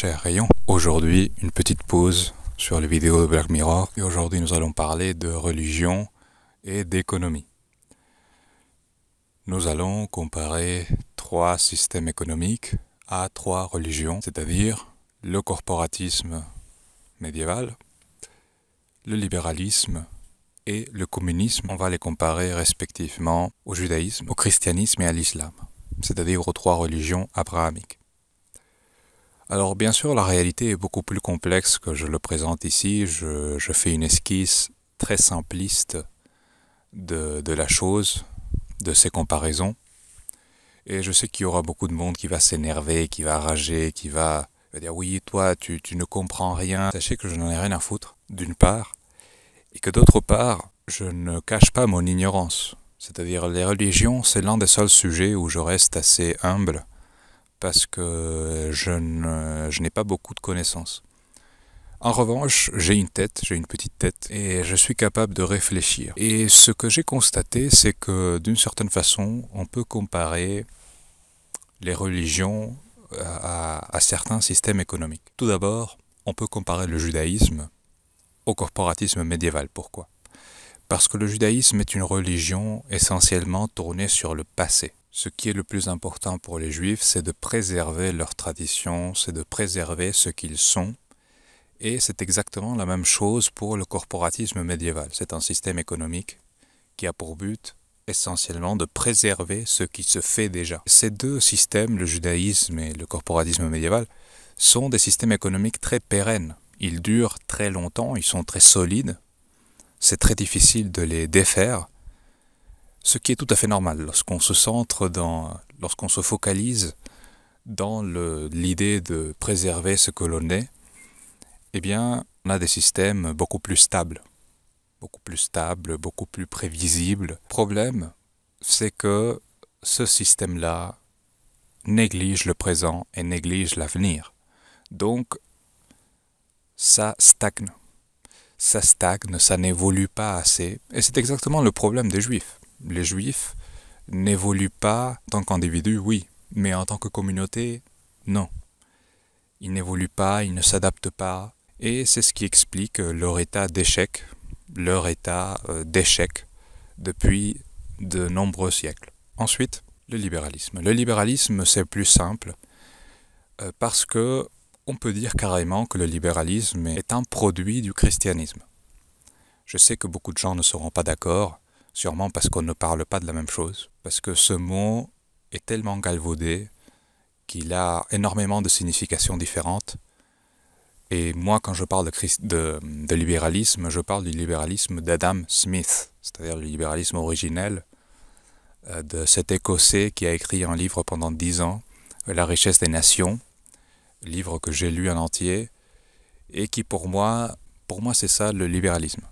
cher Rayon. Aujourd'hui, une petite pause sur les vidéos de Black Mirror. Et aujourd'hui, nous allons parler de religion et d'économie. Nous allons comparer trois systèmes économiques à trois religions, c'est-à-dire le corporatisme médiéval, le libéralisme et le communisme. On va les comparer respectivement au judaïsme, au christianisme et à l'islam, c'est-à-dire aux trois religions abrahamiques. Alors bien sûr, la réalité est beaucoup plus complexe que je le présente ici. Je fais une esquisse très simpliste de la chose, de ces comparaisons. Et je sais qu'il y aura beaucoup de monde qui va s'énerver, qui va rager, qui va dire « Oui, toi, tu ne comprends rien ». Sachez que je n'en ai rien à foutre, d'une part, et que d'autre part, je ne cache pas mon ignorance. C'est-à-dire les religions, c'est l'un des seuls sujets où je reste assez humble, parce que je n'ai pas beaucoup de connaissances. En revanche, j'ai une petite tête, et je suis capable de réfléchir. Et ce que j'ai constaté, c'est que d'une certaine façon, on peut comparer les religions à certains systèmes économiques. Tout d'abord, on peut comparer le judaïsme au corporatisme médiéval. Pourquoi ? Parce que le judaïsme est une religion essentiellement tournée sur le passé. Ce qui est le plus important pour les Juifs, c'est de préserver leurs traditions, c'est de préserver ce qu'ils sont. Et c'est exactement la même chose pour le corporatisme médiéval. C'est un système économique qui a pour but essentiellement de préserver ce qui se fait déjà. Ces deux systèmes, le judaïsme et le corporatisme médiéval, sont des systèmes économiques très pérennes. Ils durent très longtemps, ils sont très solides. C'est très difficile de les défaire. Ce qui est tout à fait normal lorsqu'on se lorsqu'on se focalise dans l'idée de préserver ce que l'on est, eh bien, on a des systèmes beaucoup plus stables, beaucoup plus prévisibles. Le problème, c'est que ce système-là néglige le présent et néglige l'avenir. Donc, ça stagne. Ça n'évolue pas assez. Et c'est exactement le problème des Juifs. Les Juifs n'évoluent pas en tant qu'individus, oui, mais en tant que communauté, non. Ils n'évoluent pas, ils ne s'adaptent pas, et c'est ce qui explique leur état d'échec depuis de nombreux siècles. Ensuite, le libéralisme. Le libéralisme, c'est plus simple, parce que on peut dire carrément que le libéralisme est un produit du christianisme. Je sais que beaucoup de gens ne seront pas d'accord, sûrement parce qu'on ne parle pas de la même chose, parce que ce mot est tellement galvaudé qu'il a énormément de significations différentes. Et moi, quand je parle de libéralisme, je parle du libéralisme d'Adam Smith, c'est-à-dire le libéralisme originel de cet Écossais qui a écrit un livre pendant 10 ans, La richesse des nations, livre que j'ai lu en entier, et qui pour moi c'est ça le libéralisme.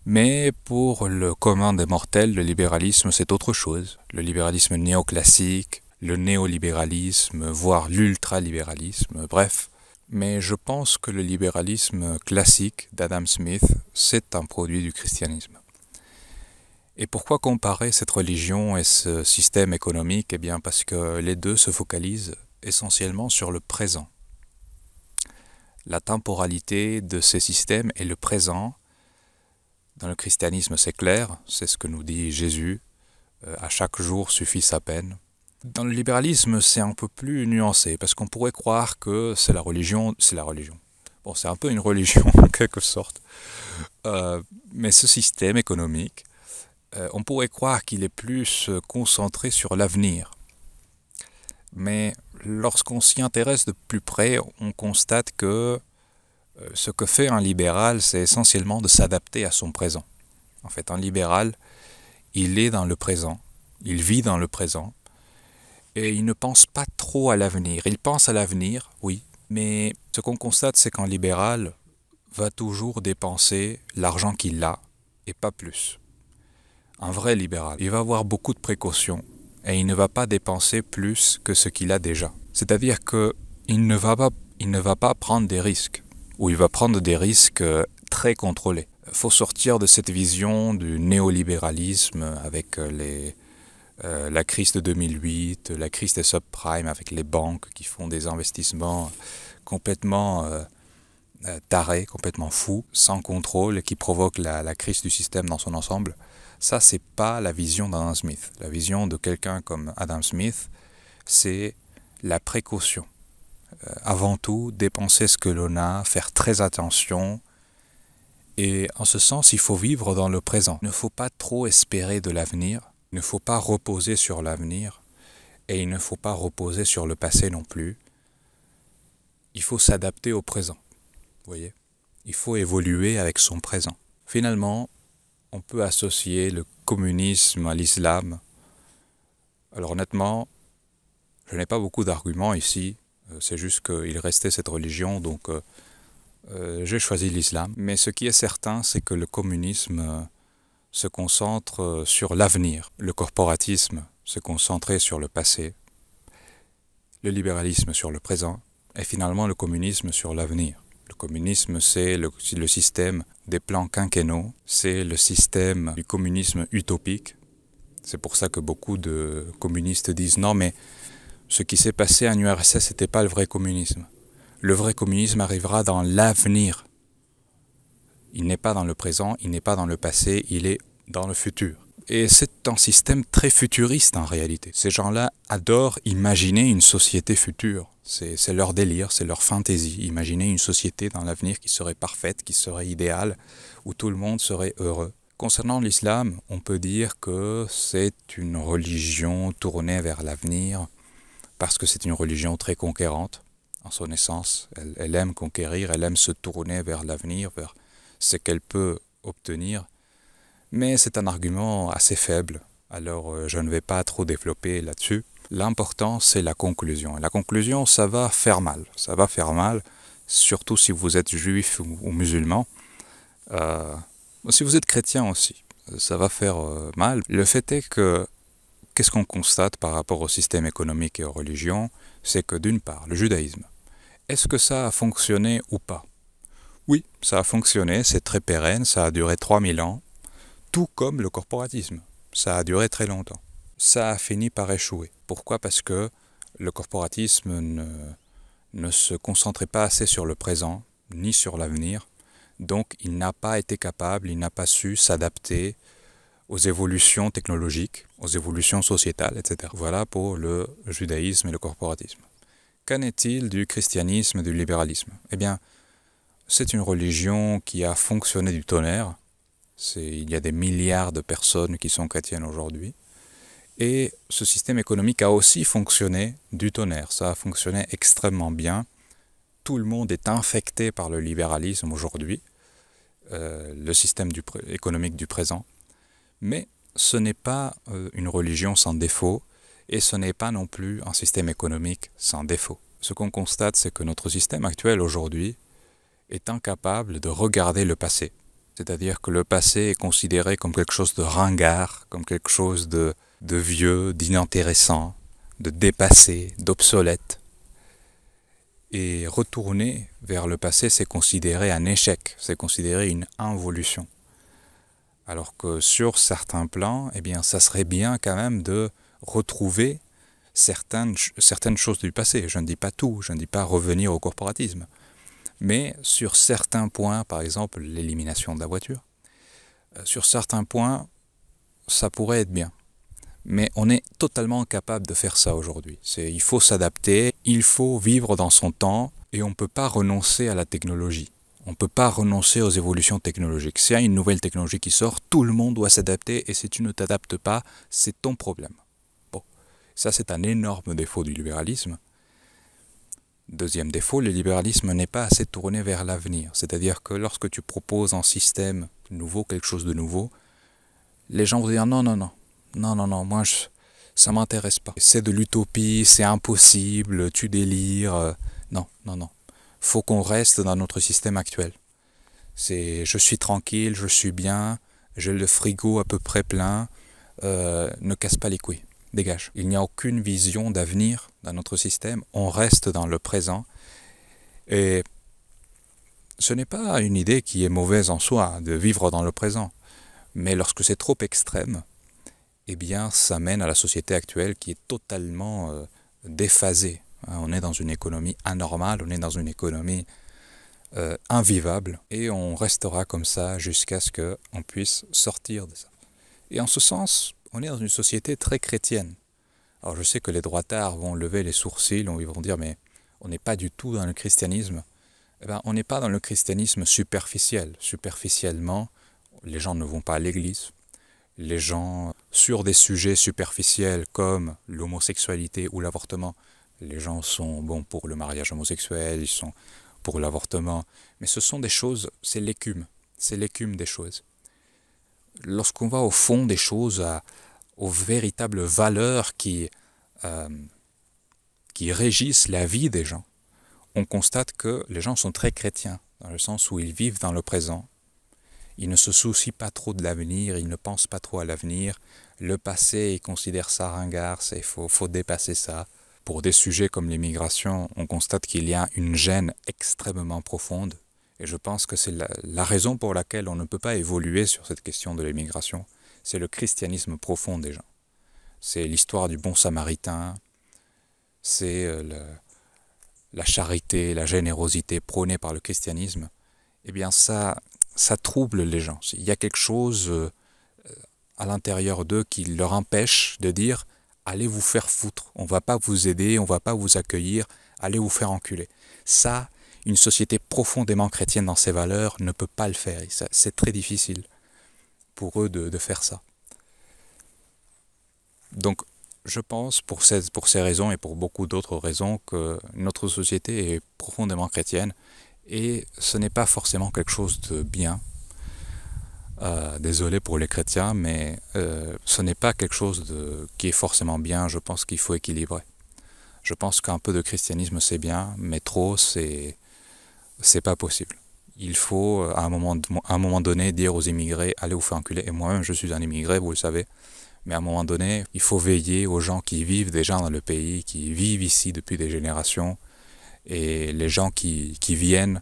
Mais pour le commun des mortels, le libéralisme c'est autre chose. Le libéralisme néoclassique, le néolibéralisme, voire l'ultralibéralisme, bref. Mais je pense que le libéralisme classique d'Adam Smith, c'est un produit du christianisme. Et pourquoi comparer cette religion et ce système économique ? Eh bien parce que les deux se focalisent essentiellement sur le présent. La temporalité de ces systèmes est le présent. Dans le christianisme, c'est clair, c'est ce que nous dit Jésus, à chaque jour suffit sa peine. Dans le libéralisme, c'est un peu plus nuancé, parce qu'on pourrait croire que c'est la religion. Bon, c'est un peu une religion, en quelque sorte. Mais ce système économique, on pourrait croire qu'il est plus concentré sur l'avenir. Mais lorsqu'on s'y intéresse de plus près, on constate que ce que fait un libéral, c'est essentiellement de s'adapter à son présent. En fait, un libéral, il est dans le présent, il vit dans le présent, et il ne pense pas trop à l'avenir. Il pense à l'avenir, oui, mais ce qu'on constate, c'est qu'un libéral va toujours dépenser l'argent qu'il a, et pas plus. Un vrai libéral, il va avoir beaucoup de précautions, et il ne va pas dépenser plus que ce qu'il a déjà. C'est-à-dire qu'il ne va pas prendre des risques, ou il va prendre des risques très contrôlés. Il faut sortir de cette vision du néolibéralisme avec La crise de 2008, la crise des subprimes avec les banques qui font des investissements complètement tarés, complètement fous, sans contrôle et qui provoquent la crise du système dans son ensemble. Ça, c'est pas la vision d'Adam Smith. La vision de quelqu'un comme Adam Smith, c'est la précaution. Avant tout, dépenser ce que l'on a, faire très attention. Et en ce sens, il faut vivre dans le présent. Il ne faut pas trop espérer de l'avenir. Il ne faut pas reposer sur l'avenir. Et il ne faut pas reposer sur le passé non plus. Il faut s'adapter au présent. Vous voyez ? Il faut évoluer avec son présent. Finalement, on peut associer le communisme à l'islam. Alors honnêtement, je n'ai pas beaucoup d'arguments ici. C'est juste qu'il restait cette religion, donc j'ai choisi l'islam. Mais ce qui est certain, c'est que le communisme se concentre sur l'avenir. Le corporatisme se concentrait sur le passé. Le libéralisme sur le présent. Et finalement, le communisme sur l'avenir. Le communisme, c'est le système des plans quinquennaux. C'est le système du communisme utopique. C'est pour ça que beaucoup de communistes disent « Non, mais ce qui s'est passé en URSS, ce n'était pas le vrai communisme. Le vrai communisme arrivera dans l'avenir. Il n'est pas dans le présent, il n'est pas dans le passé, il est dans le futur. » Et c'est un système très futuriste en réalité. Ces gens-là adorent imaginer une société future. C'est leur délire, c'est leur fantaisie. Imaginer une société dans l'avenir qui serait parfaite, qui serait idéale, où tout le monde serait heureux. Concernant l'islam, on peut dire que c'est une religion tournée vers l'avenir, parce que c'est une religion très conquérante en son essence. Elle aime conquérir, elle aime se tourner vers l'avenir, vers ce qu'elle peut obtenir. Mais c'est un argument assez faible, alors je ne vais pas trop développer là-dessus. L'important, c'est la conclusion. Et la conclusion, ça va faire mal. Ça va faire mal, surtout si vous êtes juif ou musulman. Si vous êtes chrétien aussi, ça va faire mal. Le fait est que, qu'est-ce qu'on constate par rapport au système économique et aux religions? C'est que d'une part, le judaïsme, est-ce que ça a fonctionné ou pas? Oui, ça a fonctionné, c'est très pérenne, ça a duré 3000 ans. Tout comme le corporatisme. Ça a duré très longtemps. Ça a fini par échouer. Pourquoi? Parce que le corporatisme ne se concentrait pas assez sur le présent, ni sur l'avenir. Donc il n'a pas été capable, il n'a pas su s'adapter aux évolutions technologiques, aux évolutions sociétales, etc. Voilà pour le judaïsme et le corporatisme. Qu'en est-il du christianisme et du libéralisme? Eh bien, c'est une religion qui a fonctionné du tonnerre. Il y a des milliards de personnes qui sont chrétiennes aujourd'hui. Et ce système économique a aussi fonctionné du tonnerre. Ça a fonctionné extrêmement bien. Tout le monde est infecté par le libéralisme aujourd'hui, le système économique du présent. Mais ce n'est pas une religion sans défaut et ce n'est pas non plus un système économique sans défaut. Ce qu'on constate, c'est que notre système actuel aujourd'hui est incapable de regarder le passé. C'est-à-dire que le passé est considéré comme quelque chose de ringard, comme quelque chose de vieux, d'inintéressant, de dépassé, d'obsolète. Et retourner vers le passé, c'est considéré un échec, c'est considéré une involution. Alors que sur certains plans, eh bien, ça serait bien quand même de retrouver certaines choses du passé. Je ne dis pas tout, je ne dis pas revenir au corporatisme. Mais sur certains points, par exemple l'élimination de la voiture, sur certains points, ça pourrait être bien. Mais on est totalement incapable de faire ça aujourd'hui. Il faut s'adapter, il faut vivre dans son temps et on ne peut pas renoncer à la technologie. On ne peut pas renoncer aux évolutions technologiques. S'il y a une nouvelle technologie qui sort, tout le monde doit s'adapter et si tu ne t'adaptes pas, c'est ton problème. Bon, ça c'est un énorme défaut du libéralisme. Deuxième défaut, le libéralisme n'est pas assez tourné vers l'avenir. C'est-à-dire que lorsque tu proposes un système nouveau, quelque chose de nouveau, les gens vont dire non, non, non, non, non, non, moi ça m'intéresse pas. C'est de l'utopie, c'est impossible, tu délires. Non, non, non. Faut qu'on reste dans notre système actuel. Je suis tranquille, je suis bien, j'ai le frigo à peu près plein, ne casse pas les couilles. Dégage. Il n'y a aucune vision d'avenir dans notre système. On reste dans le présent. Et ce n'est pas une idée qui est mauvaise en soi, de vivre dans le présent. Mais lorsque c'est trop extrême, eh bien ça mène à la société actuelle qui est totalement déphasée. On est dans une économie anormale, on est dans une économie invivable, et on restera comme ça jusqu'à ce qu'on puisse sortir de ça. Et en ce sens, on est dans une société très chrétienne. Alors je sais que les droitards vont lever les sourcils, ils vont dire mais on n'est pas du tout dans le christianisme. Eh bien, on n'est pas dans le christianisme superficiel. Superficiellement, les gens ne vont pas à l'église. Les gens, sur des sujets superficiels comme l'homosexualité ou l'avortement, les gens sont bons pour le mariage homosexuel, ils sont pour l'avortement. Mais ce sont des choses, c'est l'écume des choses. Lorsqu'on va au fond des choses, aux véritables valeurs qui régissent la vie des gens, on constate que les gens sont très chrétiens, dans le sens où ils vivent dans le présent. Ils ne se soucient pas trop de l'avenir, ils ne pensent pas trop à l'avenir. Le passé, ils considèrent ça ringard, il faut dépasser ça. Pour des sujets comme l'immigration, on constate qu'il y a une gêne extrêmement profonde. Et je pense que c'est la raison pour laquelle on ne peut pas évoluer sur cette question de l'immigration. C'est le christianisme profond des gens. C'est l'histoire du bon samaritain, c'est la charité, la générosité prônée par le christianisme. Eh bien ça trouble les gens. Il y a quelque chose à l'intérieur d'eux qui leur empêche de dire « allez vous faire foutre, on ne va pas vous aider, on ne va pas vous accueillir, allez vous faire enculer ». Ça, une société profondément chrétienne dans ses valeurs ne peut pas le faire. C'est très difficile pour eux de faire ça. Donc, je pense, pour ces raisons et pour beaucoup d'autres raisons, que notre société est profondément chrétienne et ce n'est pas forcément quelque chose de bien. Désolé pour les chrétiens, mais ce n'est pas quelque chose qui est forcément bien. Je pense qu'il faut équilibrer. Je pense qu'un peu de christianisme c'est bien, mais trop c'est pas possible. Il faut à un moment donné dire aux immigrés allez vous faire enculer. Et moi-même je suis un immigré, vous le savez. Mais à un moment donné, il faut veiller aux gens qui vivent déjà dans le pays, qui vivent ici depuis des générations, et les gens qui viennent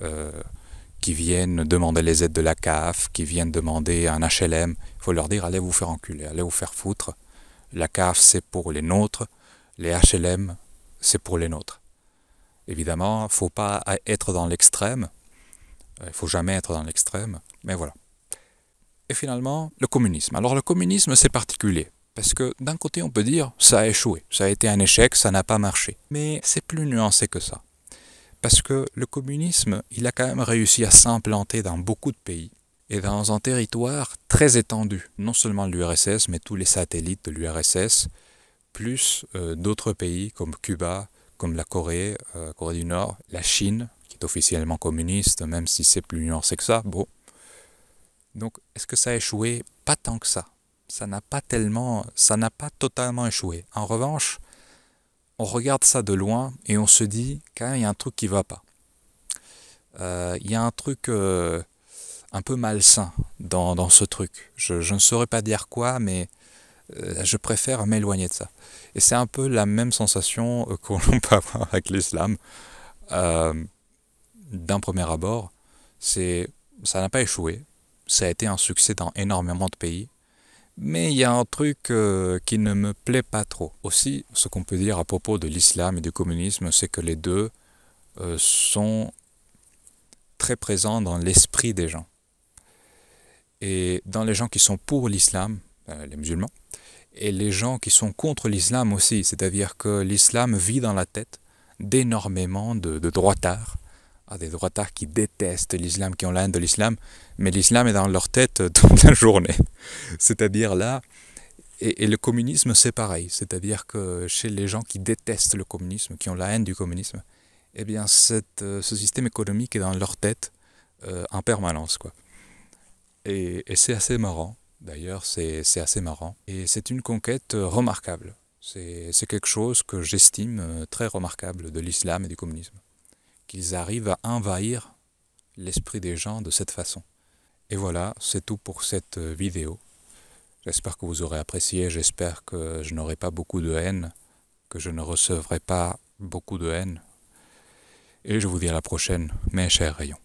demander les aides de la CAF, qui viennent demander un HLM, il faut leur dire allez vous faire enculer, allez vous faire foutre. La CAF c'est pour les nôtres, les HLM c'est pour les nôtres. Évidemment, il ne faut pas être dans l'extrême, il ne faut jamais être dans l'extrême, mais voilà. Et finalement, le communisme. Alors le communisme, c'est particulier. Parce que d'un côté, on peut dire, ça a échoué. Ça a été un échec, ça n'a pas marché. Mais c'est plus nuancé que ça. Parce que le communisme, il a quand même réussi à s'implanter dans beaucoup de pays. Et dans un territoire très étendu. Non seulement l'URSS, mais tous les satellites de l'URSS, plus d'autres pays comme Cuba, comme la Corée, Corée du Nord, la Chine, qui est officiellement communiste, même si c'est plus nuancé que ça. Bon. Donc, est-ce que ça a échoué? Pas tant que ça. Ça n'a pas totalement échoué. En revanche, on regarde ça de loin et on se dit quand même il y a un truc qui va pas. Il y a un truc un peu malsain dans ce truc. Je ne saurais pas dire quoi, mais je préfère m'éloigner de ça. Et c'est un peu la même sensation qu'on peut avoir avec l'islam. D'un premier abord, ça n'a pas échoué. Ça a été un succès dans énormément de pays. Mais il y a un truc qui ne me plaît pas trop. Aussi, ce qu'on peut dire à propos de l'islam et du communisme, c'est que les deux sont très présents dans l'esprit des gens. Et dans les gens qui sont pour l'islam, les musulmans, et les gens qui sont contre l'islam aussi. C'est-à-dire que l'islam vit dans la tête d'énormément de droitards. Des droitards qui détestent l'islam, qui ont la haine de l'islam, mais l'islam est dans leur tête toute la journée. C'est-à-dire là, et le communisme c'est pareil, c'est-à-dire que chez les gens qui détestent le communisme, qui ont la haine du communisme, eh bien ce système économique est dans leur tête en permanence, quoi. Et c'est assez marrant, d'ailleurs c'est assez marrant, et c'est une conquête remarquable. C'est quelque chose que j'estime très remarquable de l'islam et du communisme. Qu'ils arrivent à envahir l'esprit des gens de cette façon. Et voilà, c'est tout pour cette vidéo. J'espère que vous aurez apprécié, j'espère que je n'aurai pas beaucoup de haine, que je ne recevrai pas beaucoup de haine. Et je vous dis à la prochaine, mes chers rayons.